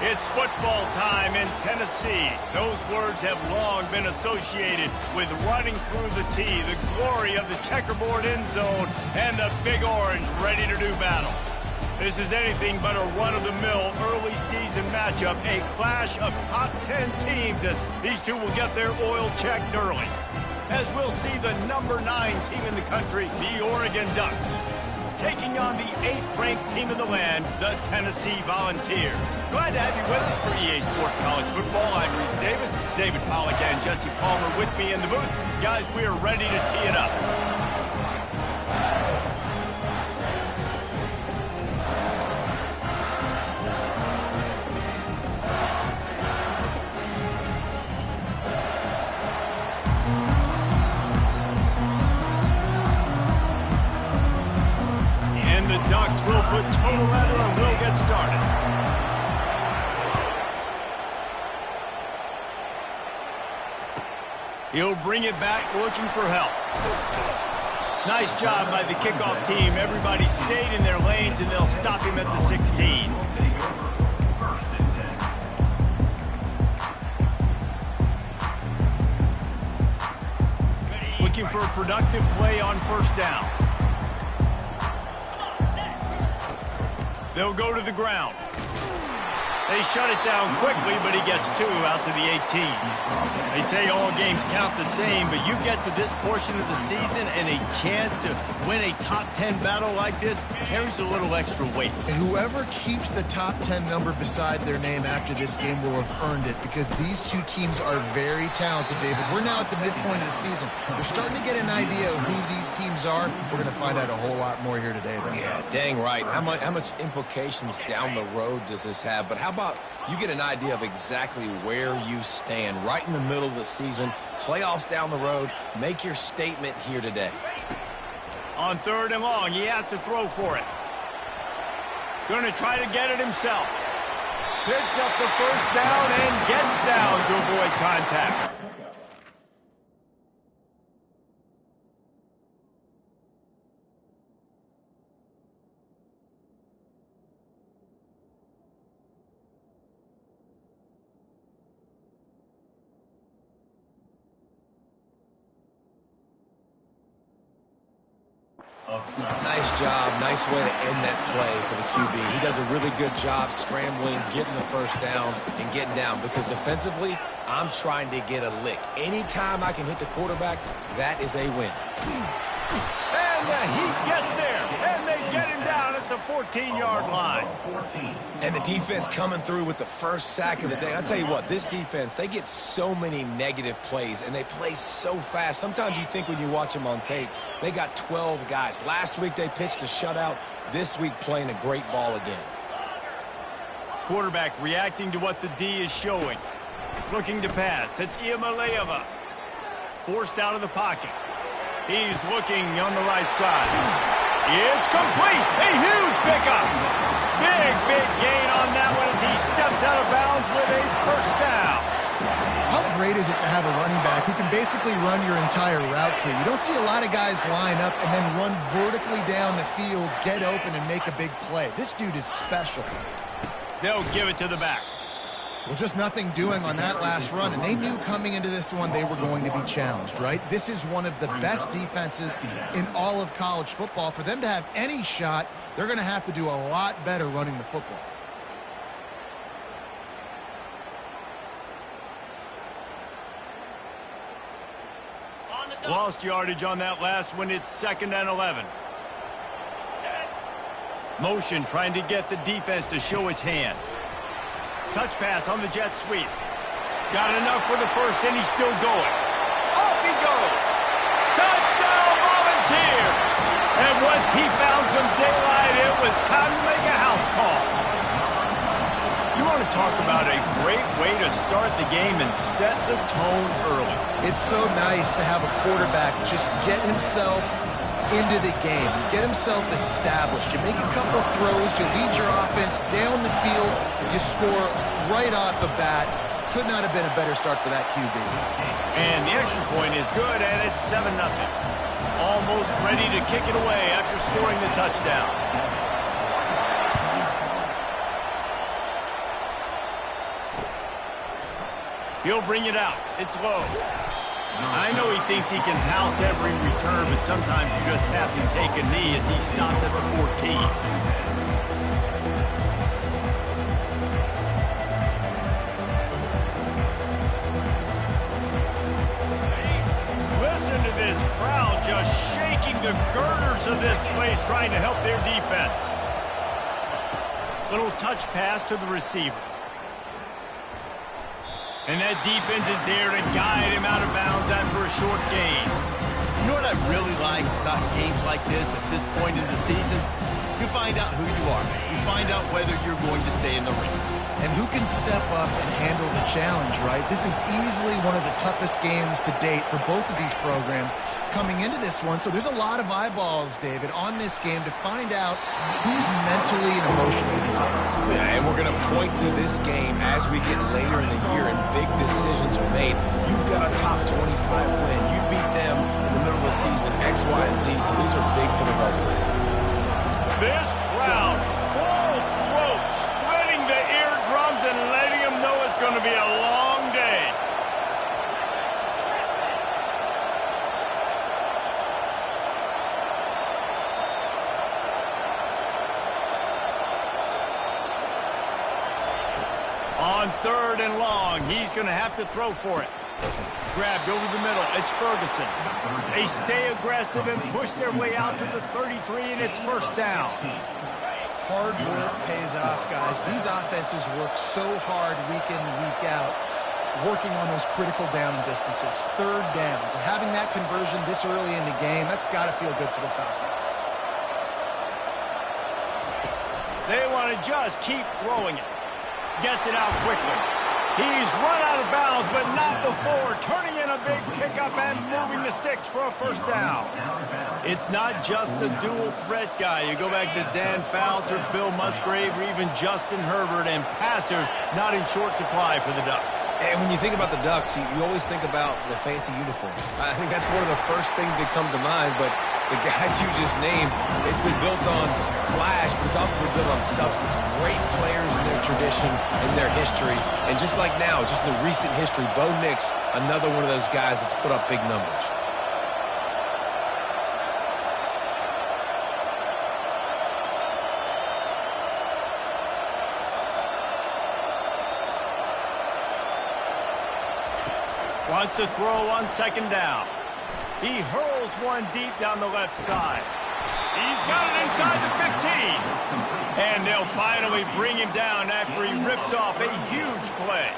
It's football time in Tennessee. Those words have long been associated with running through the tee, the glory of the checkerboard end zone, and the Big Orange ready to do battle. This is anything but a run-of-the-mill early season matchup, a clash of top 10 teams as these two will get their oil checked early. As we'll see the number 9 team in the country, the Oregon Ducks, taking on the 8th-ranked team in the land, the Tennessee Volunteers. Glad to have you with us for EA Sports College Football. I'm Reese Davis, David Pollack and Jesse Palmer with me in the booth. Guys, we are ready to tee it up. The Ducks will put total leather and we'll get started. He'll bring it back looking for help. Nice job by the kickoff team. Everybody stayed in their lanes and they'll stop him at the 16. Looking for a productive play on first down. They'll go to the ground. They shut it down quickly, but he gets 2 out to the 18. They say all games count the same, but you get to this portion of the season and a chance to win a top 10 battle like this carries a little extra weight. And whoever keeps the top 10 number beside their name after this game will have earned it, because these two teams are very talented, David. We're now at the midpoint of the season. We're starting to get an idea of who these teams are. We're going to find out a whole lot more here today, though. Yeah, dang right. How much implications down the road does this have? But how about you get an idea of exactly where you stand right in the middle of the season, playoffs down the road, make your statement here today. On 3rd and long, he has to throw for it. Going to try to get it himself. Picks up the first down and gets down to avoid contact. Nice job. Nice way to end that play for the QB. He does a really good job scrambling, getting the first down, and getting down. Because defensively, I'm trying to get a lick. Anytime I can hit the quarterback, that is a win. And he gets there. And they get him down at the 14-yard line. And the defense coming through with the first sack of the day. I'll tell you what, this defense, they get so many negative plays, and they play so fast. Sometimes you think when you watch them on tape, they got 12 guys. Last week they pitched a shutout. This week playing a great ball again. Quarterback reacting to what the D is showing. Looking to pass. It's Iamaleava. Forced out of the pocket. He's looking on the right side. It's complete. A huge pickup. Big gain on that one as he steps out of bounds with a first down. How great is it to have a running back who can basically run your entire route tree? You don't see a lot of guys line up and then run vertically down the field, get open, and make a big play. This dude is special. They'll give it to the back. Well, just nothing doing on that last run, and they knew coming into this one they were going to be challenged, right? This is one of the best defenses in all of college football. For them to have any shot, they're going to have to do a lot better running the football. Lost yardage on that last one. It's 2nd and 11. Motion trying to get the defense to show his hand. Touch pass on the jet sweep. Got enough for the first, and he's still going. Off he goes. Touchdown, Volunteers! And once he found some daylight, it was time to make a house call. You want to talk about a great way to start the game and set the tone early. It's so nice to have a quarterback just get himself into the game, get himself established. You make a couple throws, you lead your offense down the field, you score right off the bat. Could not have been a better start for that QB. And the extra point is good, and it's 7-0. Almost ready to kick it away after scoring the touchdown. He'll bring it out. It's low. I know he thinks he can house every return, but sometimes you just have to take a knee as he stopped at the 14. Listen to this crowd just shaking the girders of this place, trying to help their defense. Little touch pass to the receiver. And that defense is there to guide him out of bounds after a short gain. You know what I really like about games like this at this point in the season? You find out who you are. You find out whether you're going to stay in the race. And who can step up and handle the challenge, right? This is easily one of the toughest games to date for both of these programs coming into this one. So there's a lot of eyeballs, David, on this game to find out who's mentally and emotionally the toughest. Yeah, and we're going to point to this game as we get later in the year and big decisions are made. You've got a top 25 win. You beat them in the middle of the season, X, Y, and Z, so these are big for the resume. This crowd, full throat, splitting the eardrums and letting them know it's going to be a long day. On 3rd and long, he's going to have to throw for it. Grabbed over the middle. It's Ferguson. They stay aggressive and push their way out to the 33, and it's first down. Hard work pays off, guys. These offenses work so hard week in and week out, working on those critical down distances, 3rd downs. And having that conversion this early in the game, that's got to feel good for this offense. They want to just keep throwing it. Gets it out quickly. He's run out of bounds, but not before turning in a big pickup and moving the sticks for a first down. It's not just a dual threat guy. You go back to Dan Fouts or Bill Musgrave or even Justin Herbert, and passers not in short supply for the Ducks. And when you think about the Ducks, you always think about the fancy uniforms. I think that's one of the first things that come to mind, but the guys you just named, it's been built on flash, but it's also been built on substance. Great players in their tradition, in their history, and just like now, just in the recent history, Bo Nix, another one of those guys that's put up big numbers. Wants to throw on 2nd down. He hurls one deep down the left side. He's got it inside the 15. And they'll finally bring him down after he rips off a huge play.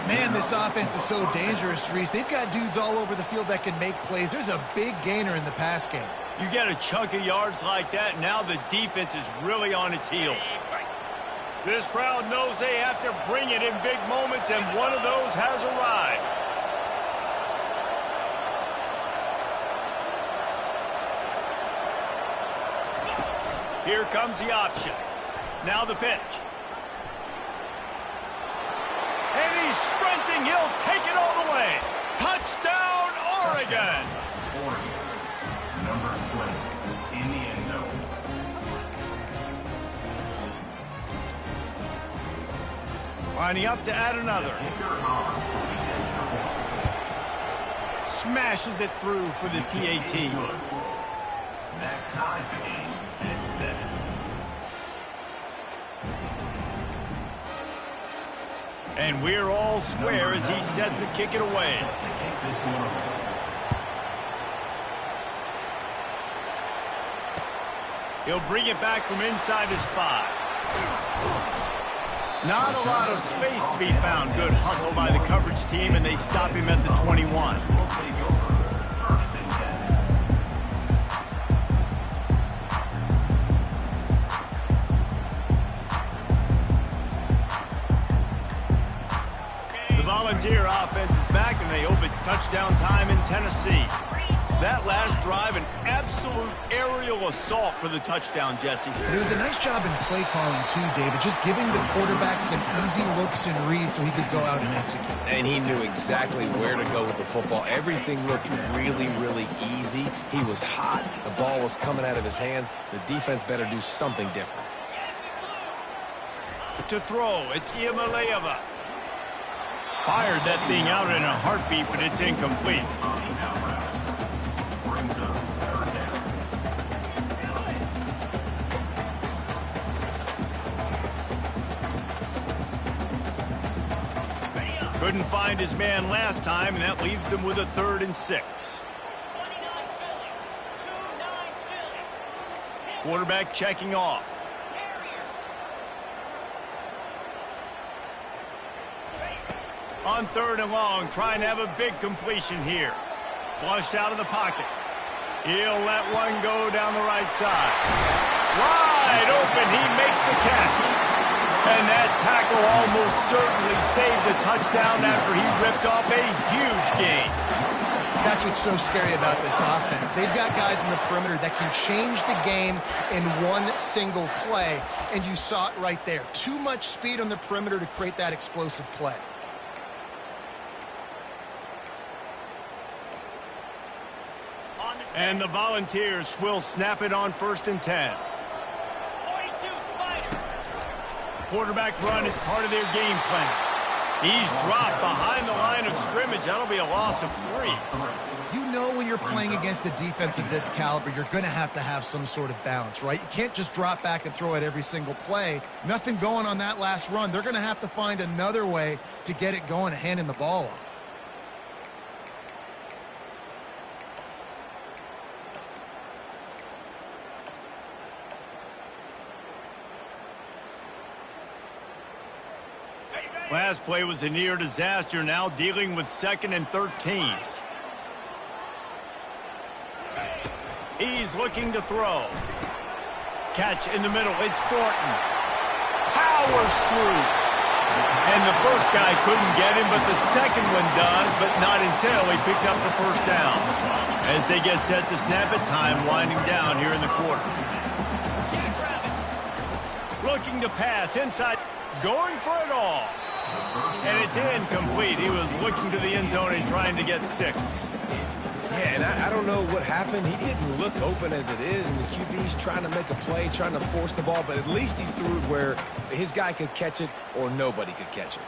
Man, this offense is so dangerous, Reese. They've got dudes all over the field that can make plays. There's a big gainer in the pass game. You get a chunk of yards like that, now the defense is really on its heels. This crowd knows they have to bring it in big moments, and one of those has arrived. Here comes the option. Now the pitch. And he's sprinting. He'll take it all the way. Touchdown, Oregon. Number 20 in the end zone. Lining up to add another. Smashes it through for the PAT. That ties the game at 7. And we're all square as he's set to kick it away. He'll bring it back from inside his 5. Not a lot of space to be found. Good hustle by the coverage team, and they stop him at the 21. Volunteer offense is back, and they hope it's touchdown time in Tennessee. That last drive, an absolute aerial assault for the touchdown, Jesse. But it was a nice job in play calling, too, David, just giving the quarterback some easy looks and reads so he could go out and execute. And he knew exactly where to go with the football. Everything looked really, really easy. He was hot. The ball was coming out of his hands. The defense better do something different. To throw, it's Iamaleava. Fired that thing out in a heartbeat, but it's incomplete. Couldn't find his man last time, and that leaves him with a 3rd and 6. Quarterback checking off. On 3rd and long, trying to have a big completion here. Flushed out of the pocket. He'll let one go down the right side. Wide open, he makes the catch. And that tackle almost certainly saved the touchdown after he ripped off a huge gain. That's what's so scary about this offense. They've got guys in the perimeter that can change the game in one single play, and you saw it right there. Too much speed on the perimeter to create that explosive play. And the Volunteers will snap it on 1st and 10. Quarterback run is part of their game plan. He's dropped behind the line of scrimmage. That'll be a loss of 3. You know when you're playing against a defense of this caliber, you're going to have some sort of balance, right? You can't just drop back and throw it every single play. Nothing going on that last run. They're going to have to find another way to get it going and handing the ball off. Last play was a near disaster, now dealing with 2nd and 13. He's looking to throw. Catch in the middle, it's Thornton. Powers through. And the first guy couldn't get him, but the second one does, but not until he picks up the 1st down. As they get set to snap it, time winding down here in the quarter. Looking to pass inside, going for it all. And it's incomplete. He was looking to the end zone and trying to get 6. Yeah, and I don't know what happened. He didn't look open as it is, and the QB's trying to make a play, trying to force the ball, but at least he threw it where his guy could catch it or nobody could catch it.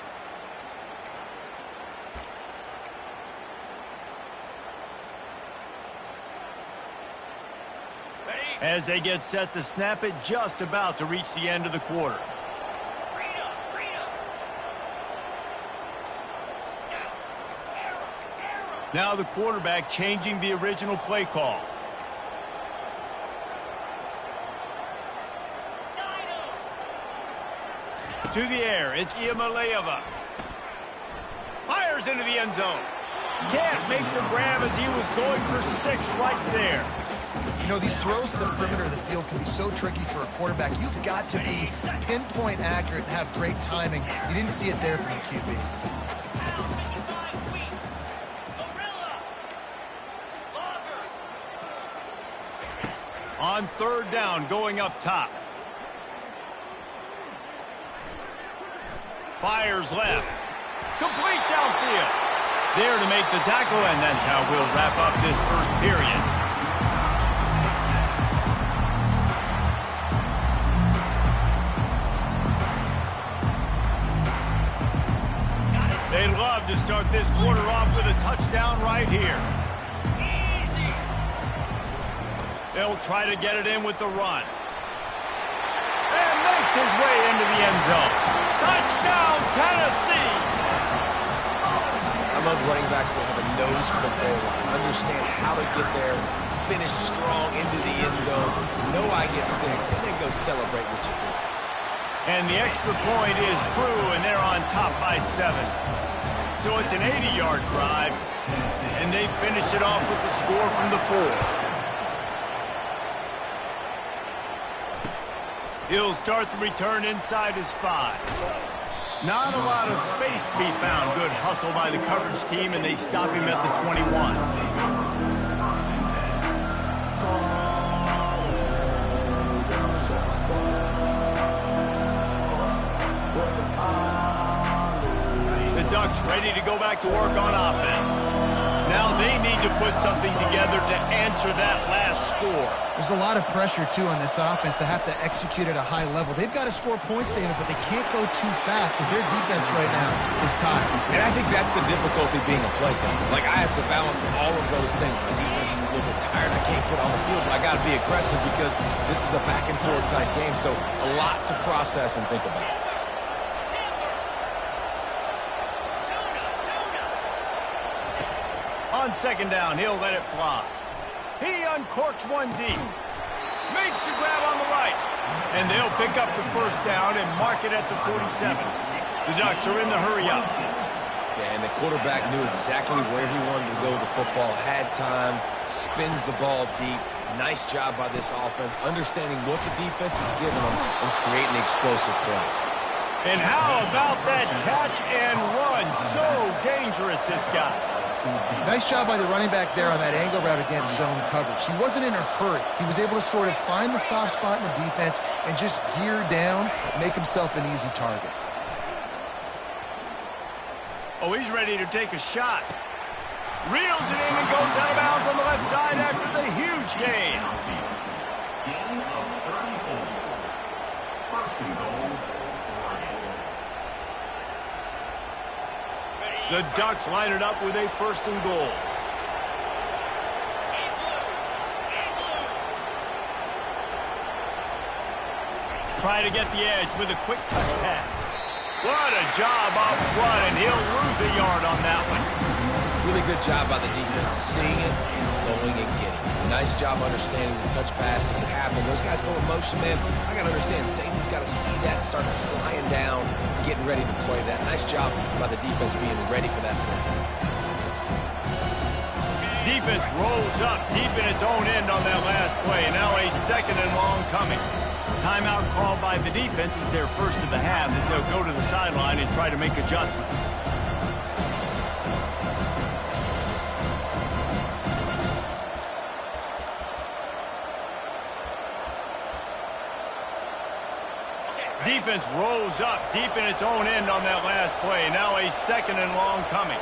As they get set to snap it, just about to reach the end of the quarter. Now the quarterback changing the original play call. To the air, it's Iamaleava. Fires into the end zone. Can't make the grab as he was going for 6 right there. You know, these throws to the perimeter of the field can be so tricky for a quarterback. You've got to be pinpoint accurate and have great timing. You didn't see it there from the QB. On 3rd down, going up top. Fires left. Complete downfield. There to make the tackle, and that's how we'll wrap up this 1st period. They'd love to start this quarter off with a touchdown right here. They'll try to get it in with the run. And makes his way into the end zone. Touchdown, Tennessee! I love running backs that have a nose for the goal line, understand how to get there, finish strong into the end zone, know I get 6, and then go celebrate with your boys. And the extra point is true, and they're on top by 7. So it's an 80-yard drive, and they finish it off with the score from the 4. He'll start the return inside his 5. Not a lot of space to be found. Good hustle by the coverage team, and they stop him at the 21. The Ducks ready to go back to work on offense. Now they need to put something together to answer that last score. There's a lot of pressure, too, on this offense to have to execute at a high level. They've got to score points, David, but they can't go too fast because their defense right now is tired. And I think that's the difficulty being a play caller. Like, I have to balance all of those things. My defense is a little bit tired. I can't get on the field, but I got to be aggressive because this is a back-and-forth type game, so a lot to process and think about. On second down, he'll let it fly. He uncorks one deep. Makes the grab on the right. And they'll pick up the first down and mark it at the 47. The Ducks are in the hurry-up. Yeah, and the quarterback knew exactly where he wanted to go with the football, had time, spins the ball deep. Nice job by this offense, understanding what the defense is giving them and creating an explosive play. And how about that catch and run? So dangerous, this guy. Nice job by the running back there on that angle route against zone coverage. He wasn't in a hurry. He was able to sort of find the soft spot in the defense and just gear down, make himself an easy target. Oh, he's ready to take a shot. Reels it in and goes out of bounds on the left side after the huge gain. Gain of 34. First and goal. The Ducks line it up with a first and goal. Try to get the edge with a quick touch pass. What a job up front, and he'll lose a yard on that one. Really good job by the defense, seeing it and going and getting it. Nice job understanding the touch pass that could happen. Those guys go in motion, man. I got to understand, safety's got to see that and start flying down, getting ready to play that. Nice job by the defense being ready for that play. Defense rolls up deep in its own end on that last play. Now a second and long coming. Timeout called by the defense is their first of the half as they'll go to the sideline and try to make adjustments. Defense rolls up deep in its own end on that last play. Now a second and long coming.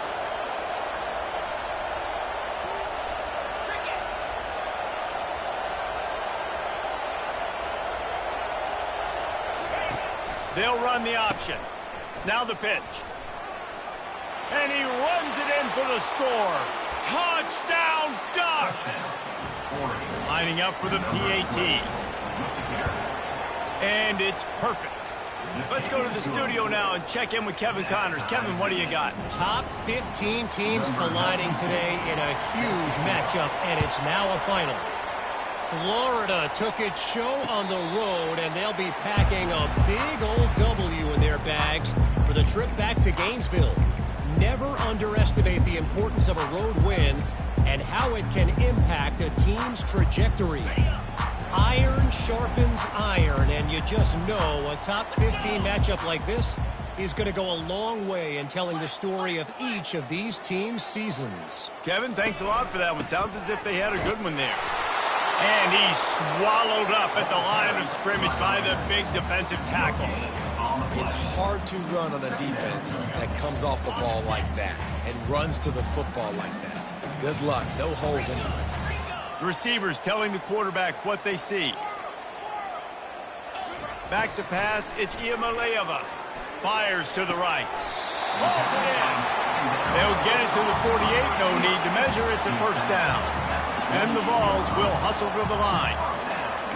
They'll run the option. Now the pitch. And he runs it in for the score. Touchdown, Ducks! Lining up for the PAT. And it's perfect. Let's go to the studio now and check in with Kevin Connors. Kevin, what do you got? Top 15 teams colliding today in a huge matchup, and it's now a final. Florida took its show on the road, and they'll be packing a big old W in their bags for the trip back to Gainesville. Never underestimate the importance of a road win and how it can impact a team's trajectory. Iron sharpens iron, and you just know a top 15 matchup like this is going to go a long way in telling the story of each of these teams' seasons. Kevin, thanks a lot for that one. Sounds as if they had a good one there. And he's swallowed up at the line of scrimmage by the big defensive tackle. It's hard to run on a defense that comes off the ball like that and runs to the football like that. Good luck. No holes anywhere. The receivers telling the quarterback what they see. Back to pass, it's Iamaleava. Fires to the right. Balls it in. They'll get it to the 48. No need to measure. It's a first down. And the Vols will hustle to the line.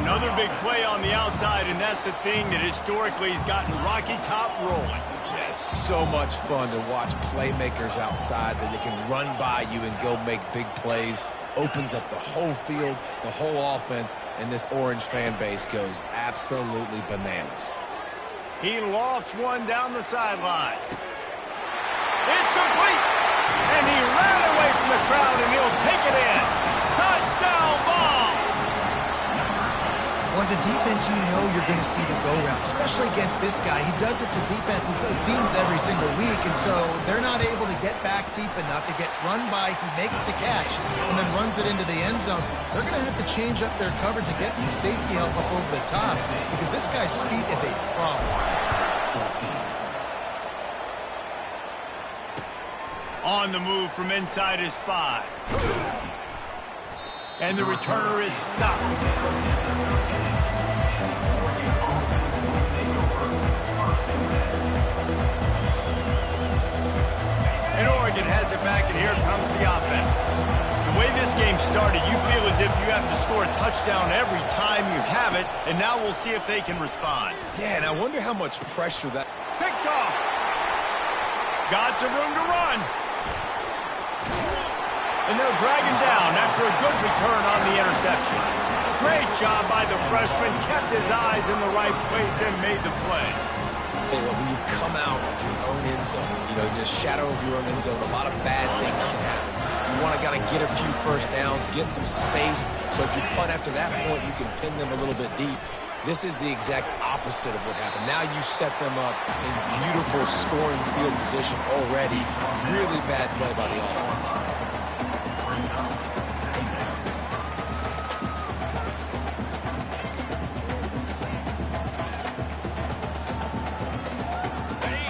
Another big play on the outside, and that's the thing that historically has gotten Rocky Top rolling. Yeah, so much fun to watch playmakers outside that they can run by you and go make big plays. Opens up the whole field, the whole offense, and this Orange fan base goes absolutely bananas. He lofts one down the sideline. It's complete! And he ran away from the crowd, and he'll take it in. Touchdown ball! Well, as a defense, you know you're going to see the go-round, especially against this guy. He does it to defenses, it seems, every single week, and so they're not able to get back deep enough to get run by. He makes the catch and then runs it into the end zone. They're going to have to change up their coverage and get some safety help up over the top because this guy's speed is a problem. On the move from inside his 5. And the returner is stopped. And Oregon has it back, and here comes the offense. The way this game started, you feel as if you have to score a touchdown every time you have it, and now we'll see if they can respond. Yeah, and I wonder how much pressure that... Picked off. Got some room to run. And they'll drag him down after a good return on the interception. Great job by the freshman. Kept his eyes in the right place and made the play. I'll tell you what, when you come out of your own end zone, you know, the shadow of your own end zone, a lot of bad things can happen. You want to get a few first downs, get some space, so if you punt after that point, you can pin them a little bit deep. This is the exact opposite of what happened. Now you set them up in beautiful scoring field position already. Really bad play by the offense.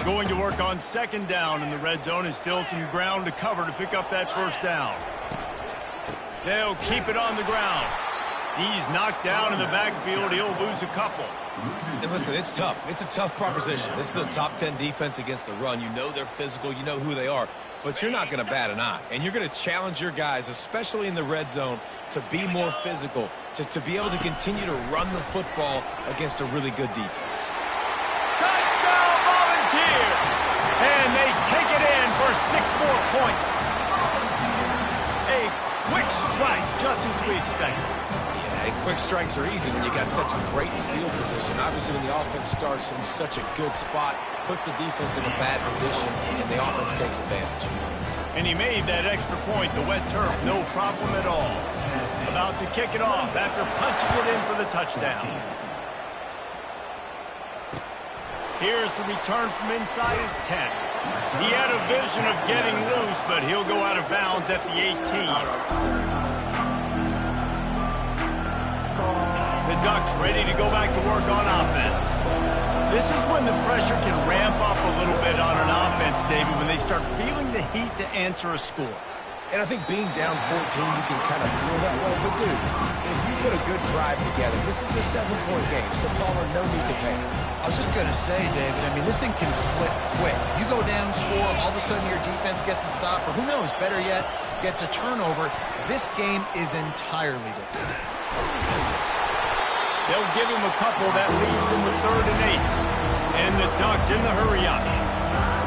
Going to work on second down in the red zone, and still some ground to cover to pick up that first down. They'll keep it on the ground. He's knocked down in the backfield. He'll lose a couple. And listen, it's tough. It's a tough proposition. This is the top 10 defense against the run. You know they're physical. You know who they are. But you're not going to bat an eye. And you're going to challenge your guys, especially in the red zone, to be more physical, to be able to continue to run the football against a really good defense. Touchdown, Volunteers! And they take it in for 6 more points. A quick strike, just as we expected. Quick strikes are easy when you got such great field position. Obviously, when the offense starts in such a good spot, puts the defense in a bad position, and the offense takes advantage. And he made that extra point, the wet turf, no problem at all. About to kick it off after punching it in for the touchdown. Here's the return from inside his 10. He had a vision of getting loose, but he'll go out of bounds at the 18. The Ducks ready to go back to work on offense. This is when the pressure can ramp up a little bit on an offense, David, when they start feeling the heat to answer a score. And I think being down 14, you can kind of feel that way. But, dude, if you put a good drive together, this is a 7-point game, so Palmer, no need to panic. I was just going to say, David, I mean, this thing can flip quick. You go down, score, all of a sudden your defense gets a stop, or who knows, better yet, gets a turnover. This game is entirely different. They'll give him a couple that leaves him with 3rd and 8. And the Ducks in the hurry-up.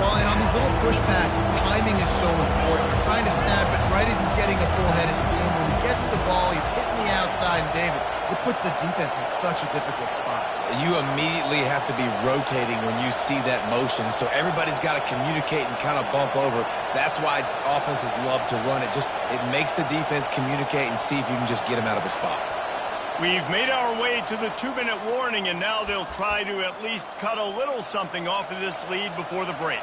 Well, and on these little push passes, timing is so important. You're trying to snap it right as he's getting a full head of steam. When he gets the ball, he's hitting the outside, and David, it puts the defense in such a difficult spot. You immediately have to be rotating when you see that motion, so everybody's got to communicate and kind of bump over. That's why offenses love to run it. It makes the defense communicate and see if you can just get him out of a spot. We've made our way to the 2-minute warning, and now they'll try to at least cut a little something off of this lead before the break.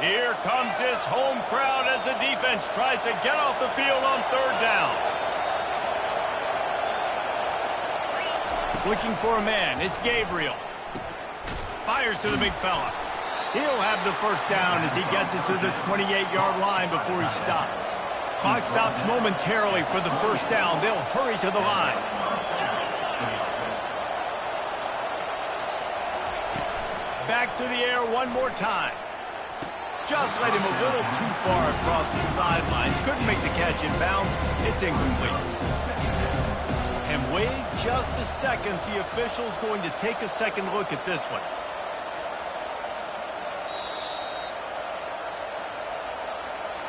Here comes this home crowd as the defense tries to get off the field on 3rd down. Looking for a man. It's Gabriel. Fires to the big fella. He'll have the first down as he gets it to the 28-yard line before he's stopped. Clock stops momentarily for the first down. They'll hurry to the line. Back to the air one more time. Just led him a little too far across the sidelines. Couldn't make the catch in bounds. It's incomplete. And wait just a second. The official's going to take a second look at this one.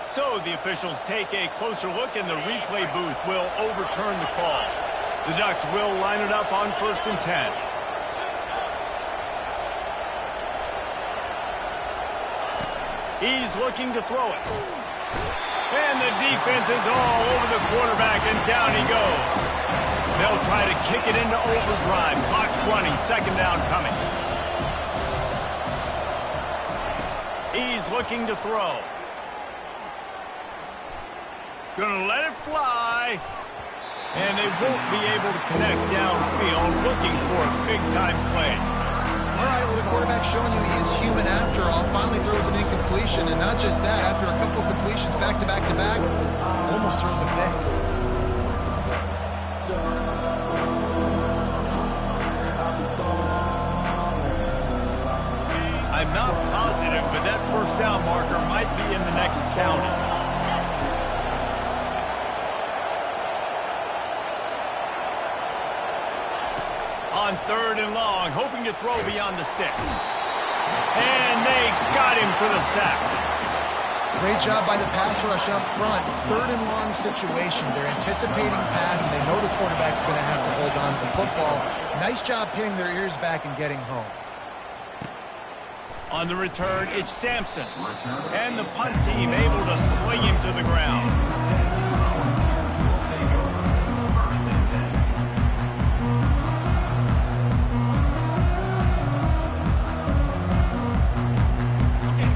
So the officials take a closer look, and the replay booth will overturn the call. The Ducks will line it up on 1st and 10. He's looking to throw it. And the defense is all over the quarterback, and down he goes. They'll try to kick it into overdrive. Clock's running, second down coming. He's looking to throw. Gonna let it fly. And they won't be able to connect downfield, looking for a big-time play. All right, well, the quarterback's showing you he is human after all. Finally throws an incompletion, and not just that, after a couple of completions back-to-back-to-back, almost throws a pick. I'm not positive, but that first down marker might be in the next county. On third and long, hoping to throw beyond the sticks. And they got him for the sack. Great job by the pass rush up front. Third and long situation. They're anticipating pass, and they know the quarterback's going to have to hold on to the football. Nice job pinning their ears back and getting home. On the return, it's Sampson. And the punt team able to sling him to the ground.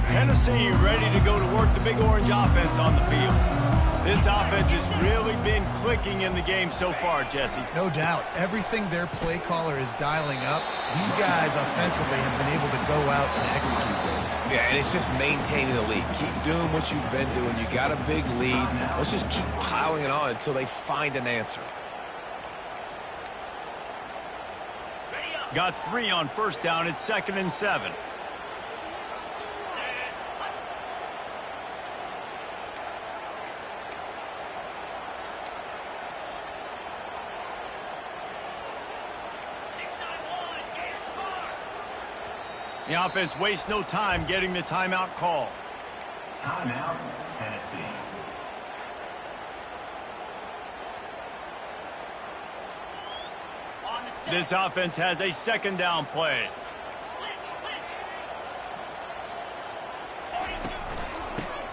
Tennessee ready to go to work the Big Orange offense on the field. This offense has really been clicking in the game so far, Jesse. No doubt. Everything their play caller is dialing up, these guys offensively have been able to go out and execute. Yeah, and it's just maintaining the lead. Keep doing what you've been doing. You got a big lead. Let's just keep piling it on until they find an answer. Got 3 on first down. It's 2nd and 7. The offense wastes no time getting the timeout call. Timeout, Tennessee. This offense has a second down play.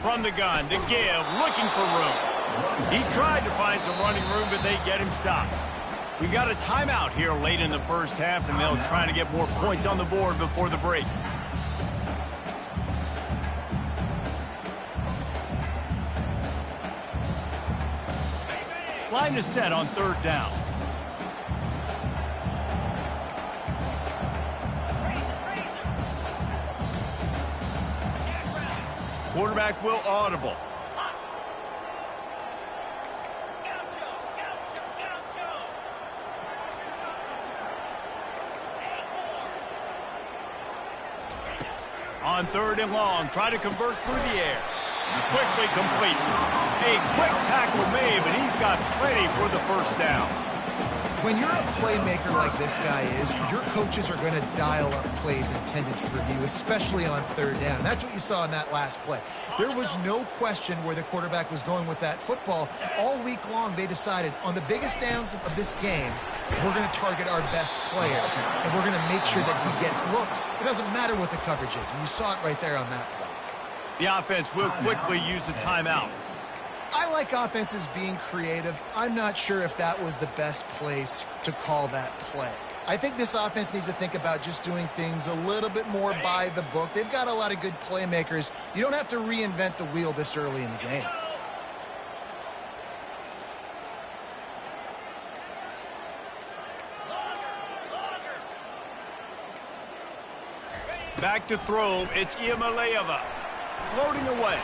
From the gun to give, looking for room. He tried to find some running room, but they get him stopped. We got a timeout here late in the first half, and they'll try to get more points on the board before the break. Line is set on third down. Quarterback will audible. On third and long, try to convert through the air. Quickly complete. A quick tackle made, but he's got plenty for the first down. When you're a playmaker like this guy is, your coaches are going to dial up plays intended for you, especially on third down. That's what you saw in that last play. There was no question where the quarterback was going with that football. All week long, they decided on the biggest downs of this game, we're going to target our best player, and we're going to make sure that he gets looks. It doesn't matter what the coverage is, and you saw it right there on that play. The offense will quickly use the timeout. I like offenses being creative. I'm not sure if that was the best place to call that play. I think this offense needs to think about just doing things a little bit more by the book. They've got a lot of good playmakers. You don't have to reinvent the wheel this early in the game. Back to throw, it's Iamaleava. Floating away.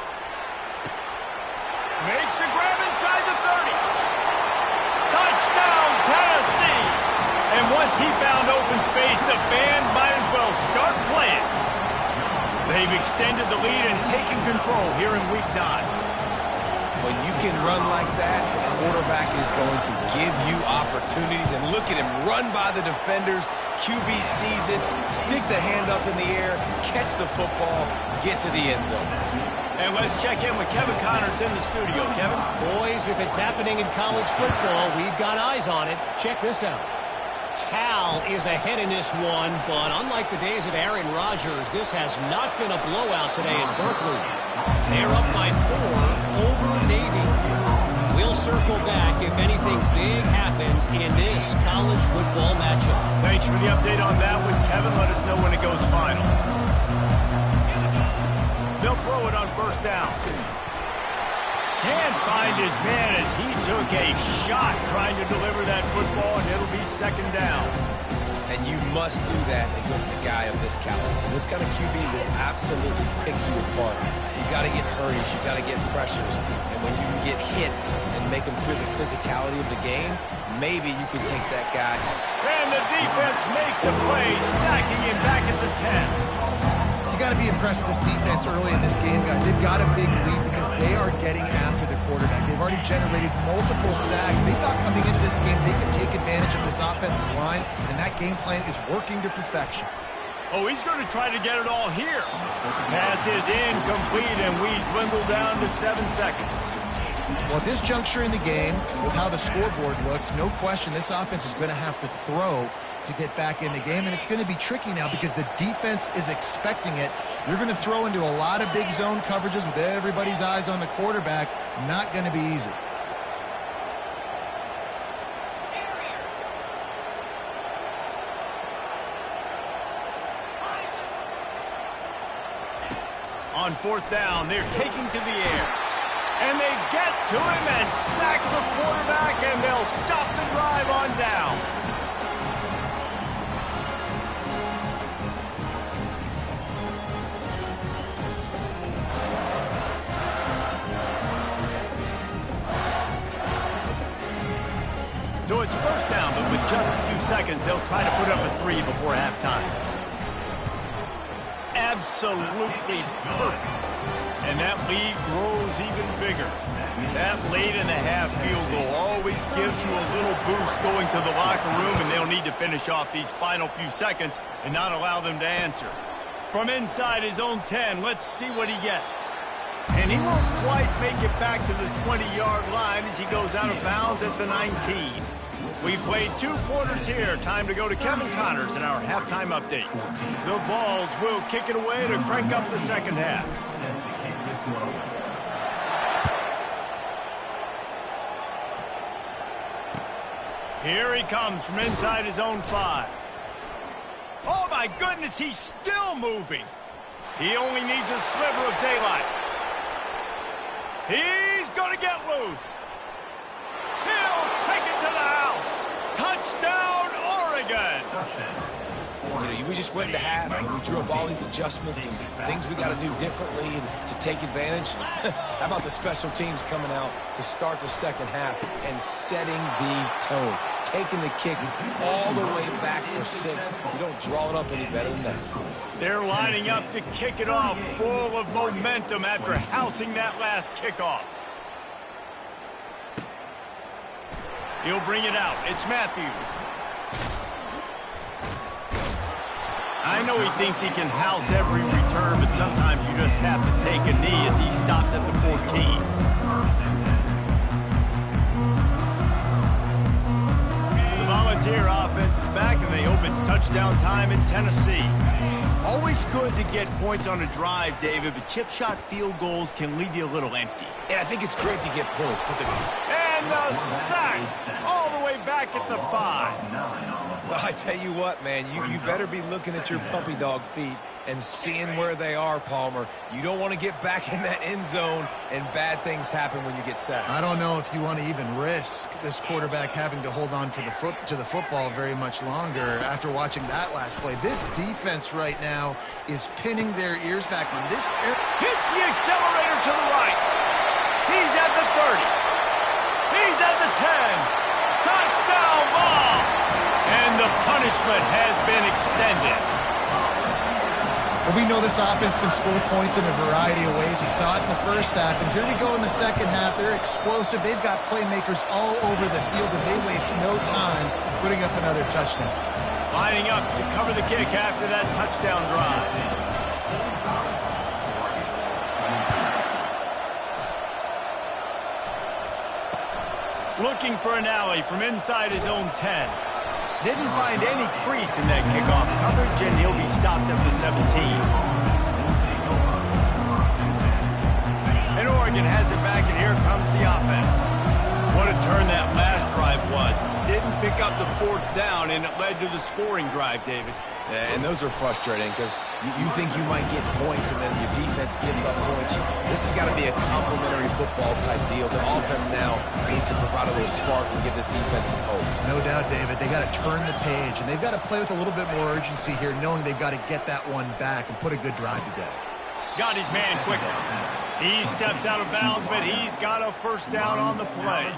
Makes the grab inside the 30. Touchdown, Tennessee! And once he found open space, the band might as well start playing. They've extended the lead and taken control here in Week 9. When you can run like that, the quarterback is going to give you opportunities. And look at him run by the defenders. QB sees it, stick the hand up in the air, catch the football, get to the end zone. And let's check in with Kevin Connors in the studio. Kevin? Boys, if it's happening in college football, we've got eyes on it. Check this out. Cal is ahead in this one, but unlike the days of Aaron Rodgers, this has not been a blowout today in Berkeley. They're up by 4 over Navy. We'll circle back if anything big happens in this college football matchup. Thanks for the update on that one, Kevin. Let us know when it goes final. They'll throw it on first down. Can't find his man as he took a shot trying to deliver that football, and it'll be second down. And you must do that against a guy of this caliber. This kind of QB will absolutely pick you apart. You got to get hurries, you got to get pressures, and when you can get hits and make them feel the physicality of the game, maybe you can take that guy. And the defense makes a play, sacking him back at the 10. You got to be impressed with this defense early in this game, guys. They've got a big lead because they are getting after the quarterback. They've already generated multiple sacks. They thought coming into this game they could take advantage of this offensive line, and that game plan is working to perfection. Oh, he's going to try to get it all here. Pass is incomplete, and we dwindle down to 7 seconds. Well, at this juncture in the game, with how the scoreboard looks, no question this offense is going to have to throw to get back in the game, and it's going to be tricky now because the defense is expecting it. You're going to throw into a lot of big zone coverages with everybody's eyes on the quarterback. Not going to be easy. On fourth down, they're taking to the air. And they get to him and sack the quarterback, and they'll stop the drive on down. So it's first down, but with just a few seconds, they'll try to put up a 3 before halftime. Absolutely perfect. And that lead grows even bigger. That late in the half field goal always gives you a little boost going to the locker room, and they'll need to finish off these final few seconds and not allow them to answer. From inside his own 10, let's see what he gets. And he won't quite make it back to the 20-yard line as he goes out of bounds at the 19. We played 2 quarters here. Time to go to Kevin Connors in our halftime update. The Vols will kick it away to crank up the second half. Here he comes from inside his own 5. Oh my goodness, he's still moving. He only needs a sliver of daylight. He's going to get loose. He'll take it to the house. Touchdown, Oregon. You know, we just went into half and we drew up all these adjustments and things we got to do differently and to take advantage. How about the special teams coming out to start the second half and setting the tone, taking the kick all the way back for 6. You don't draw it up any better than that. They're lining up to kick it off, full of momentum after housing that last kickoff. He'll bring it out. It's Matthews. I know he thinks he can house every return, but sometimes you just have to take a knee as he stopped at the 14. The Volunteer offense is back, and they hope it's touchdown time in Tennessee. Always good to get points on a drive, David, but chip shot field goals can leave you a little empty. And I think it's great to get points, but And the sack all the way back at the 5. Well, I tell you what, man, you better be looking at your puppy dog feet and seeing where they are, Palmer. You don't want to get back in that end zone and bad things happen when you get sacked. I don't know if you want to even risk this quarterback having to hold on for the football very much longer after watching that last play. This defense right now is pinning their ears back on this. Hits the accelerator to the right. He's at the 30. He's at the 10. Touchdown ball. And the punishment has been extended. Well, we know this offense can score points in a variety of ways. You saw it in the first half, and here we go in the second half. They're explosive. They've got playmakers all over the field, and they waste no time putting up another touchdown. Lining up to cover the kick after that touchdown drive. Looking for an alley from inside his own 10. Didn't find any crease in that kickoff coverage, and he'll be stopped at the 17. Oregon has it back, and here comes the offense. What a turn that last drive was. Didn't pick up the fourth down, and it led to the scoring drive, David. Yeah, and those are frustrating because you think you might get points and then your defense gives up points. This has got to be a complementary football type deal. The offense now needs to provide a little spark and give this defense some hope. No doubt, David. They got to turn the page, and they've got to play with a little bit more urgency here, knowing they've got to get that one back and put a good drive together. Got his man quicker. He steps out of bounds, but he's got a first down on the play.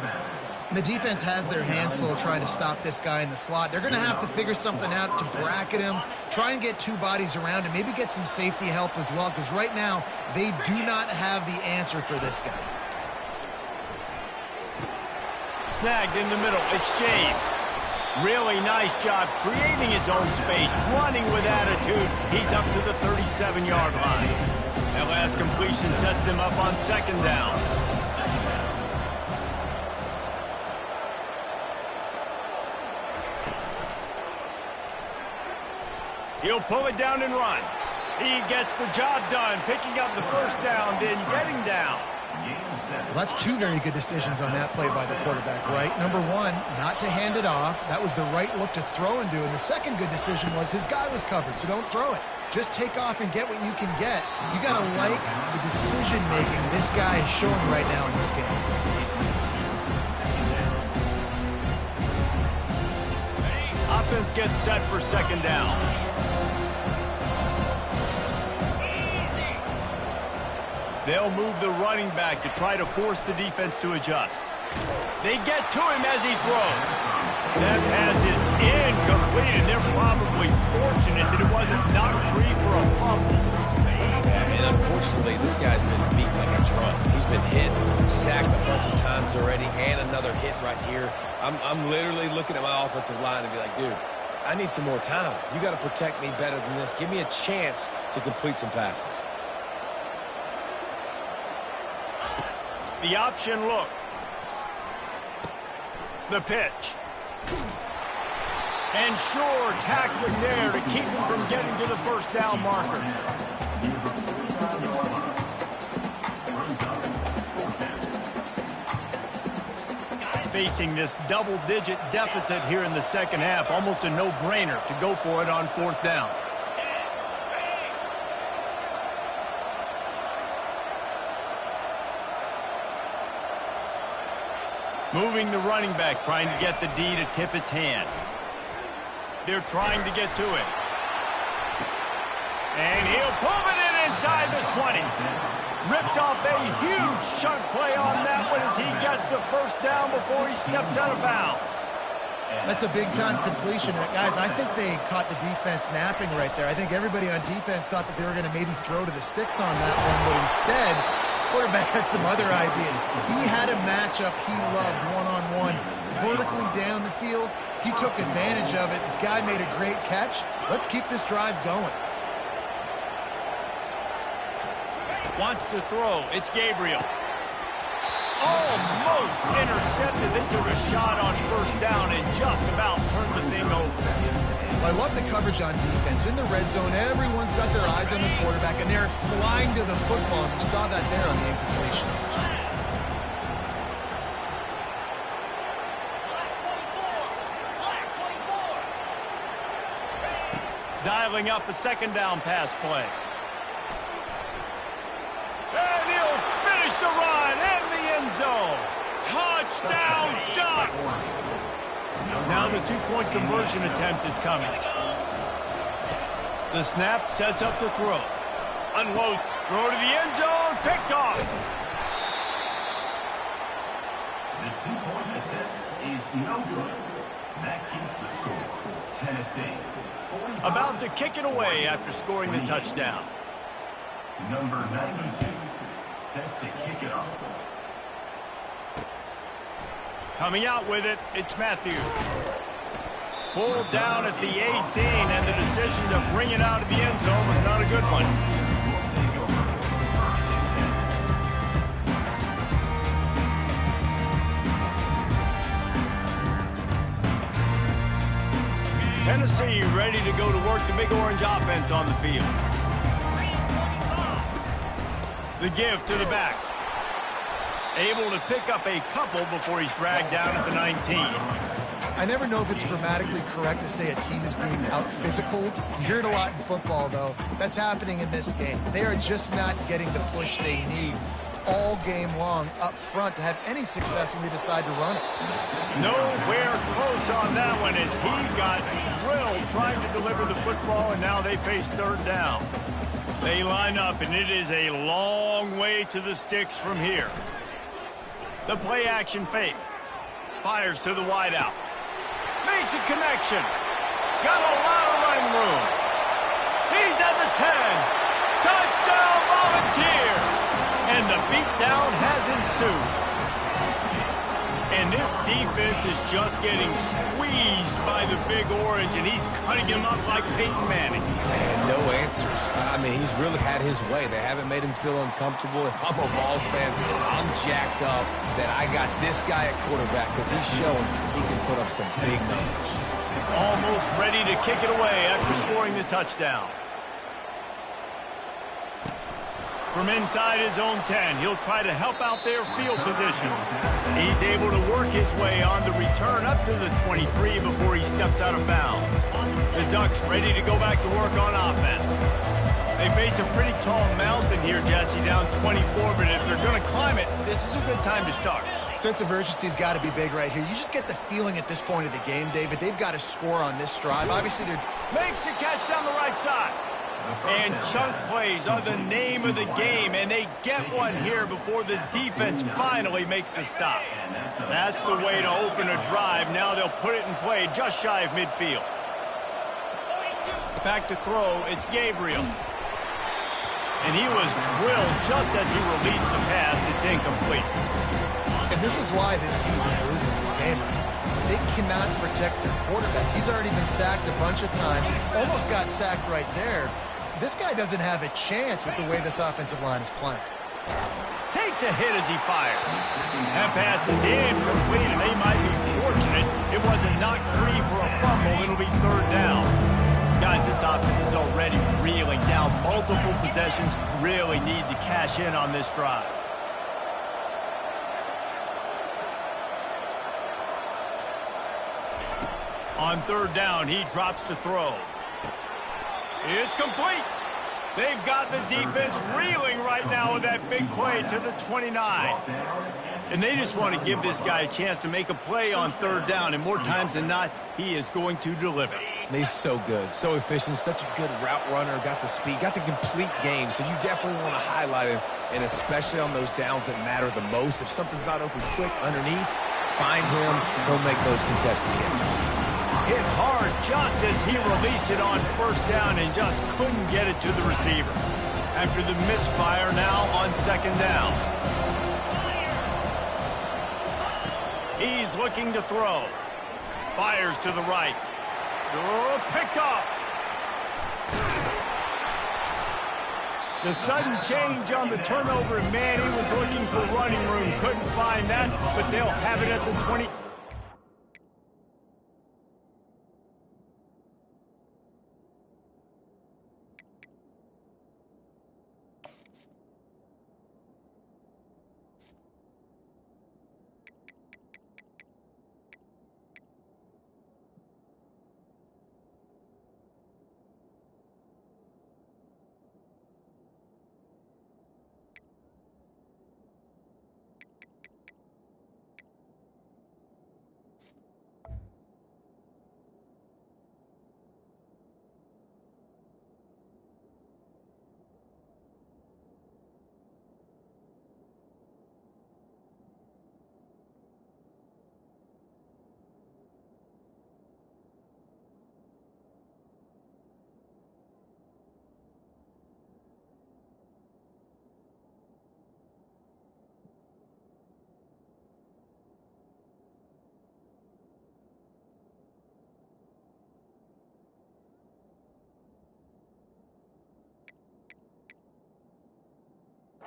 And the defense has their hands full trying to stop this guy in the slot. They're going to have to figure something out to bracket him, try and get two bodies around him, maybe get some safety help as well, because right now they do not have the answer for this guy. Snagged in the middle. It's James. Really nice job creating his own space, running with attitude. He's up to the 37-yard line. That last completion sets him up on second down. He'll pull it down and run. He gets the job done, picking up the first down, then getting down. Well, that's two very good decisions on that play by the quarterback, right? Number one, not to hand it off. That was the right look to throw into. And the second good decision was his guy was covered, so don't throw it. Just take off and get what you can get. You got to like the decision-making this guy is showing right now in this game. Offense gets set for second down. They'll move the running back to try to force the defense to adjust. They get to him as he throws. That pass is incomplete, and they're probably fortunate that it wasn't knocked free for a fumble. Yeah, and unfortunately, this guy's been beat like a drum. He's been hit, sacked a bunch of times already, and another hit right here. I'm literally looking at my offensive line and be like, dude, I need some more time. You got to protect me better than this. Give me a chance to complete some passes. The option look. The pitch. And sure, tackling there to keep him from getting to the first down marker. Facing this double-digit deficit here in the second half, almost a no-brainer to go for it on fourth down. Moving the running back, trying to get the D to tip its hand. They're trying to get to it. And he'll pull it in inside the 20. Ripped off a huge chunk play on that one as he gets the first down before he steps out of bounds. That's a big-time completion. Guys, I think they caught the defense napping right there. I think everybody on defense thought that they were going to maybe throw to the sticks on that one, but instead, quarterback had some other ideas. He had a matchup he loved one-on-one, vertically down the field. He took advantage of it. This guy made a great catch. Let's keep this drive going. Wants to throw. It's Gabriel. Almost intercepted. They took a shot on first down and just about turned the thing over. Well, I love the coverage on defense. In the red zone, everyone's got their eyes on the quarterback, and they're flying to the football. And you saw that there on the incompletion. Dialing up a second down pass play. And he'll finish the run in the end zone. Touchdown, Ducks! Now the two-point conversion attempt is coming. The snap sets up the throw. Unload, throw to the end zone, picked off. The two-point attempt is no good. That keeps the score. Tennessee. About to kick it away after scoring the touchdown. Number 92, set to kick it off. Coming out with it, it's Matthews. Pulled down at the 18, and the decision to bring it out of the end zone was not a good one. Tennessee ready to go to work the Big Orange offense on the field. The give to the back. Able to pick up a couple before he's dragged down at the 19. I never know if it's grammatically correct to say a team is being out-physicaled. You hear it a lot in football, though. That's happening in this game. They are just not getting the push they need all game long up front to have any success when they decide to run it. Nowhere close on that one as he got drilled trying to deliver the football, and now they face third down. They line up, and it is a long way to the sticks from here. The play-action fake. Fires to the wideout. Makes a connection. Got a lot of running room. He's at the 10. Touchdown, Volunteers! And the beatdown has ensued. And this defense is just getting squeezed by the Big Orange, and he's cutting him up like Peyton Manning. And no answers. I mean, he's really had his way. They haven't made him feel uncomfortable. If I'm a Vols fan, I'm jacked up that I got this guy at quarterback because he's shown he can put up some big numbers. Almost ready to kick it away after scoring the touchdown. From inside his own 10, he'll try to help out their field position. He's able to work his way on the return up to the 23 before he steps out of bounds. The Ducks ready to go back to work on offense. They face a pretty tall mountain here, Jesse, down 24, but if they're going to climb it, this is a good time to start. Sense of urgency's got to be big right here. You just get the feeling at this point of the game, David, they've got to score on this drive. Obviously, they're... Makes the catch down the right side. And chunk plays are the name of the game, and they get one here before the defense finally makes the stop. That's the way to open a drive. Now they'll put it in play just shy of midfield. Back to throw, it's Gabriel. And he was drilled just as he released the pass. It's incomplete. And this is why this team is losing this game. They cannot protect their quarterback. He's already been sacked a bunch of times. Almost got sacked right there. This guy doesn't have a chance with the way this offensive line is playing. Takes a hit as he fires. That pass is incomplete, and they might be fortunate it wasn't knocked free for a fumble. It'll be third down. Guys, this offense is already reeling down multiple possessions. Really need to cash in on this drive. On third down, he drops to throw. It's complete. They've got the defense reeling right now with that big play to the 29. And they just want to give this guy a chance to make a play on third down, and more times than not, he is going to deliver. He's so good, so efficient, such a good route runner, got the speed, got the complete game, so you definitely want to highlight him, and especially on those downs that matter the most. If something's not open quick underneath, find him, he'll make those contested catches. Hit hard just as he released it on first down and just couldn't get it to the receiver. After the misfire, now on second down. He's looking to throw. Fires to the right. Oh, picked off. The sudden change on the turnover, and man, he was looking for running room. Couldn't find that, but they'll have it at the 20.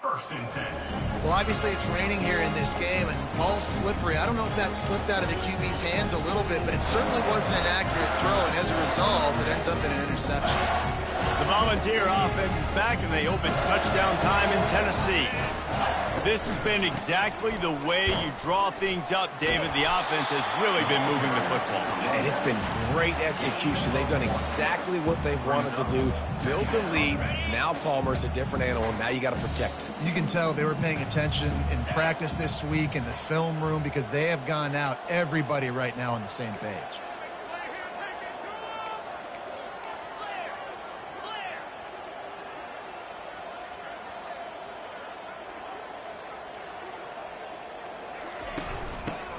First and 10. Well, obviously it's raining here in this game, and ball's slippery. I don't know if that slipped out of the QB's hands a little bit, but it certainly wasn't an accurate throw, and as a result, it ends up in an interception. The Volunteer offense is back, and they hope it's touchdown time in Tennessee. This has been exactly the way you draw things up, David. The offense has really been moving the football. And it's been great execution. They've done exactly what they've wanted to do. Build the lead. Now Palmer's a different animal. Now you got to protect it. You can tell they were paying attention in practice this week in the film room because they have gone out, everybody right now on the same page.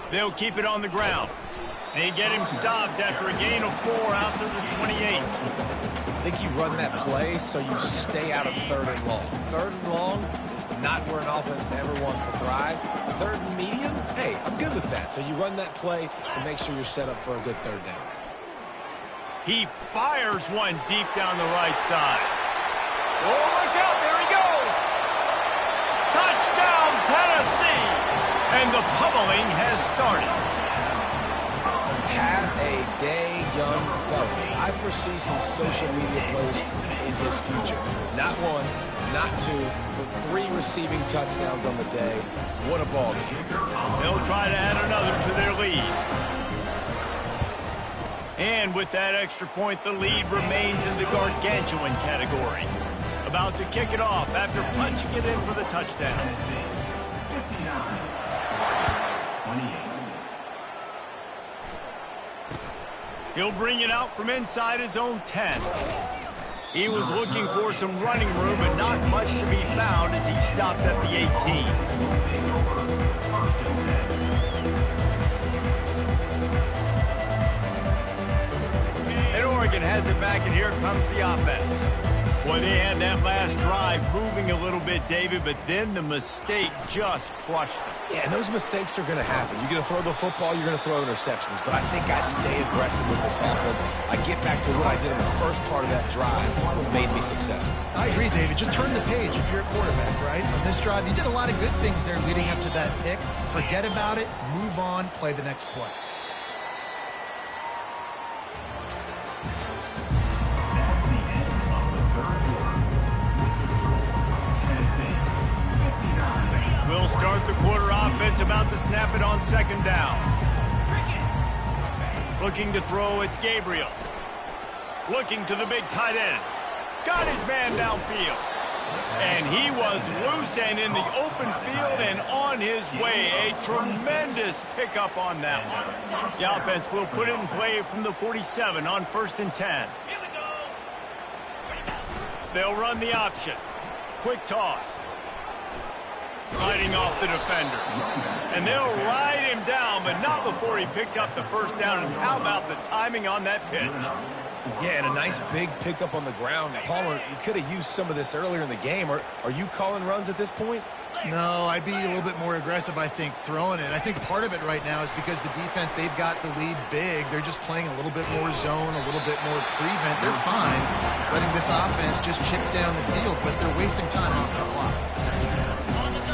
They'll keep it on the ground. They get him stopped after a gain of 4 out to the 28. I think you run that play so you stay out of 3rd and long. 3rd and long is not where an offense ever wants to thrive. 3rd and medium, hey, I'm good with that. So you run that play to make sure you're set up for a good 3rd down. He fires one deep down the right side. Oh, look out, there he goes! Touchdown, Tennessee! And the pummeling has started. Have a day, young fella. I foresee some social media posts in his future. Not 1, not 2, but 3 receiving touchdowns on the day. What a ball game. They'll try to add another to their lead. And with that extra point, the lead remains in the gargantuan category. About to kick it off after punching it in for the touchdown. 59. He'll bring it out from inside his own 10. He was looking for some running room, but not much to be found as he stopped at the 18. And Oregon has it back, and here comes the offense. Boy, they had that last drive moving a little bit, David, but then the mistake just crushed them. Yeah, and those mistakes are going to happen. You're going to throw the football, you're going to throw interceptions. But I think I stay aggressive with this offense. I get back to what I did in the first part of that drive, what made me successful. I agree, David. Just turn the page if you're a quarterback, right? On this drive, you did a lot of good things there leading up to that pick. Forget about it, move on, play the next play. We'll start the quarter offense, about to snap it on 2nd down. Looking to throw, it's Gabriel. Looking to the big tight end. Got his man downfield. And he was loose and in the open field and on his way. A tremendous pickup on that one. The offense will put it in play from the 47 on 1st and 10. They'll run the option. Quick toss. Riding off the defender. And they'll ride him down, but not before he picked up the 1st down. And how about the timing on that pitch? Yeah, and a nice big pickup on the ground. Palmer, you could have used some of this earlier in the game. Are you calling runs at this point? No, I'd be a little bit more aggressive, I think, throwing it. I think part of it right now is because the defense, they've got the lead big. They're just playing a little bit more zone, a little bit more prevent. They're fine letting this offense just chip down the field, but they're wasting time off the clock.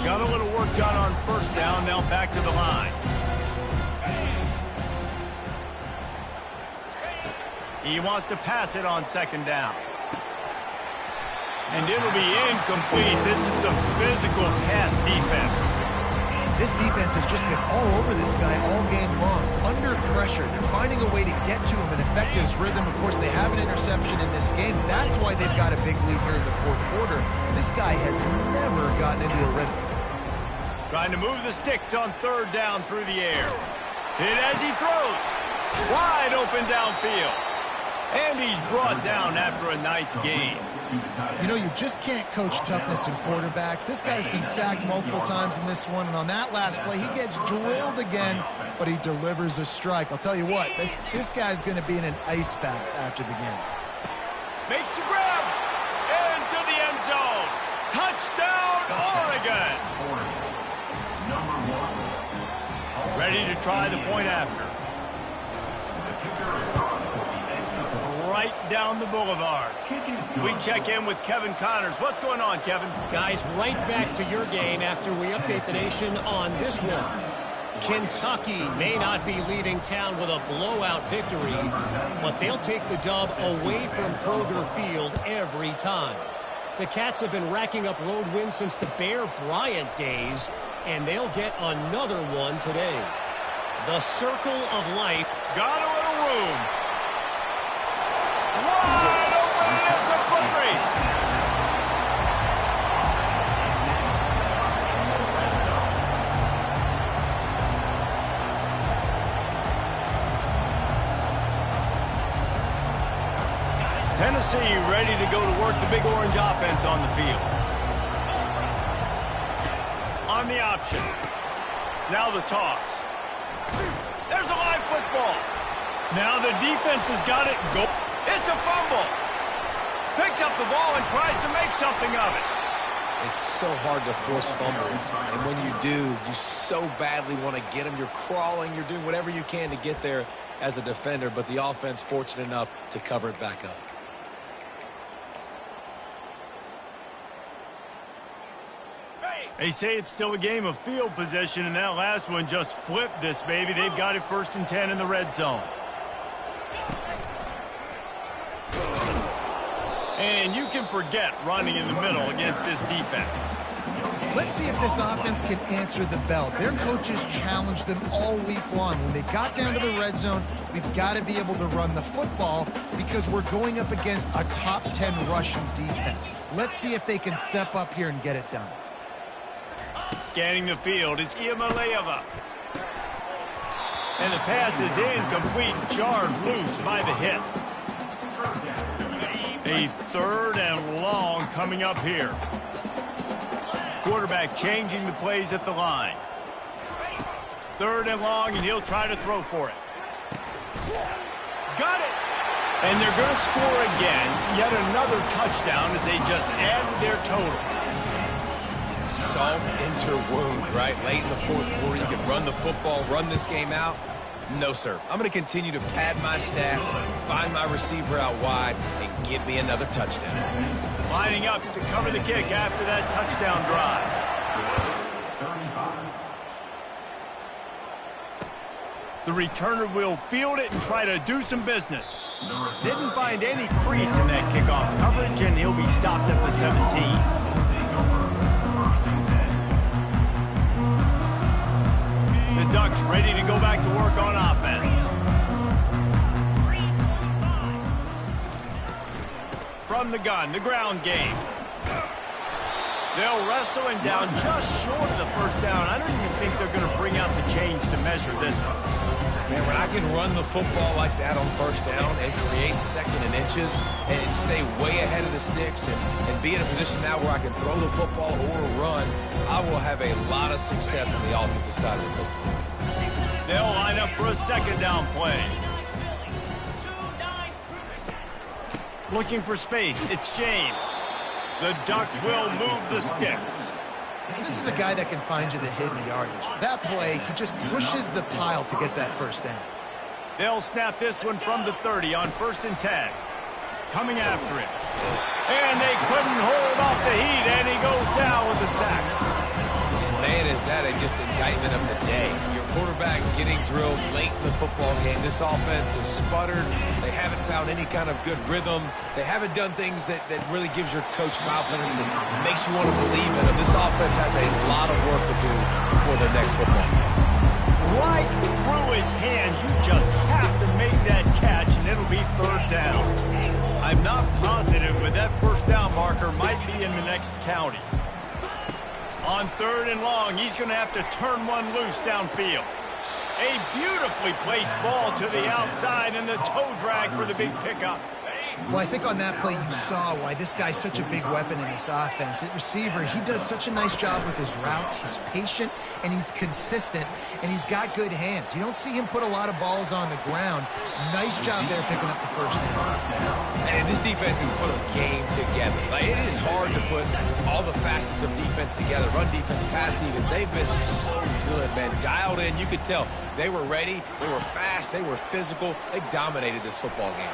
Got a little work done on 1st down, now back to the line. He wants to pass it on 2nd down. And it'll be incomplete. This is some physical pass defense. This defense has just been all over this guy all game long. Under pressure, they're finding a way to get to him and affect his rhythm. Of course, they have an interception in this game. That's why they've got a big lead here in the 4th quarter. This guy has never gotten into a rhythm. Trying to move the sticks on 3rd down through the air. Hit as he throws. Wide open downfield. And he's brought down after a nice gain. You know, you just can't coach toughness in quarterbacks. This guy's been sacked multiple times in this one, and on that last play, he gets drilled again, but he delivers a strike. I'll tell you what, this guy's going to be in an ice bath after the game. Makes the grab. Into the end zone. Touchdown, Oregon. Ready to try the point after. Right down the boulevard. We check in with Kevin Connors. What's going on, Kevin? Guys, right back to your game after we update the nation on this one. Kentucky may not be leaving town with a blowout victory, but they'll take the dub away from Kroger Field every time. The Cats have been racking up road wins since the Bear Bryant days, and they'll get another one today. The circle of life. Got a little room. Wide open, and it's a foot race. Tennessee ready to go to work the Big Orange offense on the field. On the option. Now the toss. There's a live football. Now the defense has got it. Go. It's a fumble. Picks up the ball and tries to make something of it. It's so hard to force fumbles, and when you do, you so badly want to get them. You're crawling, you're doing whatever you can to get there as a defender, but the offense fortunate enough to cover it back up. They say it's still a game of field position, and that last one just flipped this baby. They've got it 1st and 10 in the red zone. And you can forget running in the middle against this defense. Let's see if this offense can answer the bell. Their coaches challenged them all week long. When they got down to the red zone, we've got to be able to run the football because we're going up against a top 10 rushing defense. Let's see if they can step up here and get it done. Scanning the field, it's Iamaleava. And the pass is incomplete, jarred loose by the hit. A 3rd and long coming up here. Quarterback changing the plays at the line. 3rd and long, and he'll try to throw for it. Got it! And they're going to score again. Yet another touchdown as they just added their total. Salt into her wound, right? Late in the 4th quarter, you can run the football, run this game out. No, sir. I'm going to continue to pad my stats, find my receiver out wide, and get me another touchdown. Lining up to cover the kick after that touchdown drive. The returner will field it and try to do some business. Didn't find any crease in that kickoff coverage, and he'll be stopped at the 17. The Ducks ready to go back to work on offense. From the gun, the ground game. They'll wrestle him down just short of the 1st down. I don't even think they're going to bring out the chains to measure this one. Man, when I can run the football like that on 1st down and create 2nd and inches and stay way ahead of the sticks and be in a position now where I can throw the football or run, I will have a lot of success on the offensive side of the football. They'll line up for a 2nd down play. Looking for space. It's James. The Ducks will move the sticks. This is a guy that can find you the hidden yardage. That play, he just pushes the pile to get that 1st down. They'll snap this one from the 30 on 1st and 10. Coming after it. And they couldn't hold off the heat, and he goes down with the sack. And man, is that just indictment of the day. Your quarterback getting drilled late in the football game. This offense is sputtered. They haven't found any kind of good rhythm. They haven't done things that really gives your coach confidence and makes you want to believe in them. This offense has a lot of work to do before their next football game. Right through his hands. You just have to make that catch, and it'll be 3rd down. I'm not positive, but that 1st down marker might be in the next county. On 3rd and long, he's going to have to turn one loose downfield. A beautifully placed ball to the outside, and the toe drag for the big pickup. Well, I think on that play you saw why this guy's such a big weapon in this offense. At receiver, he does such a nice job with his routes. He's patient, and he's consistent, and he's got good hands. You don't see him put a lot of balls on the ground. Nice job there picking up the 1st down. And this defense has put a game together. Like, it is hard to put all the facets of defense together. Run defense, pass defense. They've been so good, man. Dialed in. You could tell they were ready. They were fast. They were physical. They dominated this football game.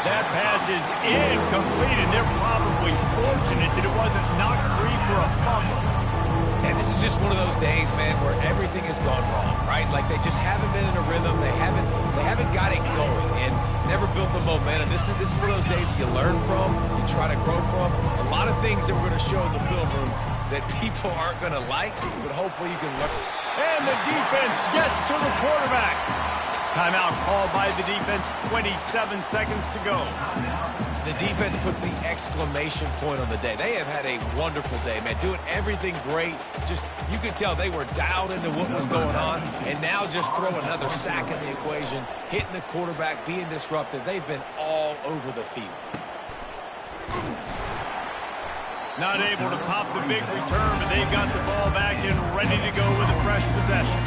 That pass is incomplete, and they're probably fortunate that it wasn't knocked free for a fumble. And this is just one of those days, man, where everything has gone wrong, right? Like they just haven't been in a rhythm. They haven't got it going and never built the momentum. This is one of those days that you learn from, you try to grow from. A lot of things that we're going to show in the film room that people aren't going to like, but hopefully you can learn. And the defense gets to the quarterback. Timeout called by the defense, 27 seconds to go. The defense puts the exclamation point on the day. They have had a wonderful day, man, doing everything great. Just, you could tell they were dialed into what was going on, and now just throw another sack in the equation, hitting the quarterback, being disruptive. They've been all over the field. Not able to pop the big return, but they've got the ball back and ready to go with a fresh possession.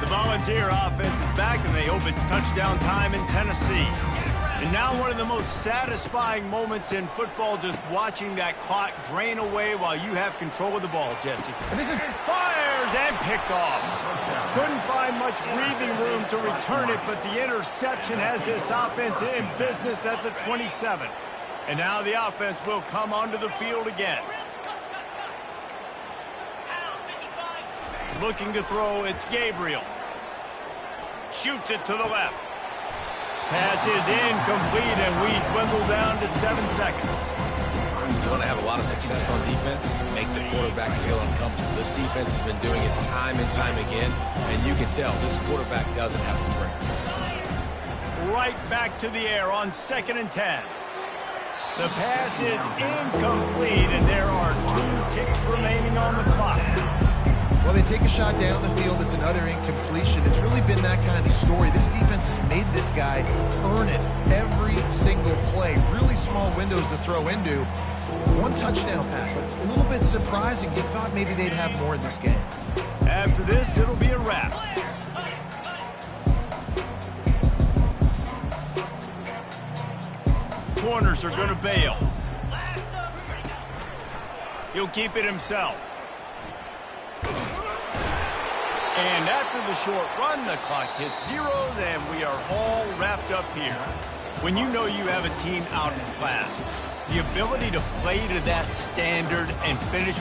Volunteer offense is back, and they hope it's touchdown time in Tennessee. And now one of the most satisfying moments in football, just watching that clock drain away while you have control of the ball, Jesse. And this is fires and picked off. Couldn't find much breathing room to return it, but the interception has this offense in business at the 27. And now the offense will come onto the field again. Looking to throw, it's Gabriel. Shoots it to the left. Pass is incomplete, and we dwindle down to 7 seconds. You want to have a lot of success on defense, make the quarterback feel uncomfortable. This defense has been doing it time and time again, and you can tell this quarterback doesn't have a prayer. Right back to the air on 2nd and 10. The pass is incomplete, and there are 2 ticks remaining on the clock. Well, they take a shot down the field. It's another incompletion. It's really been that kind of story. This defense has made this guy earn it every single play. Really small windows to throw into. 1 touchdown pass. That's a little bit surprising. You thought maybe they'd have more in this game. After this, it'll be a wrap. Corners are going to bail. He'll keep it himself. And after the short run, the clock hits zeros, and we are all wrapped up here. When you know you have a team out in class, the ability to play to that standard and finish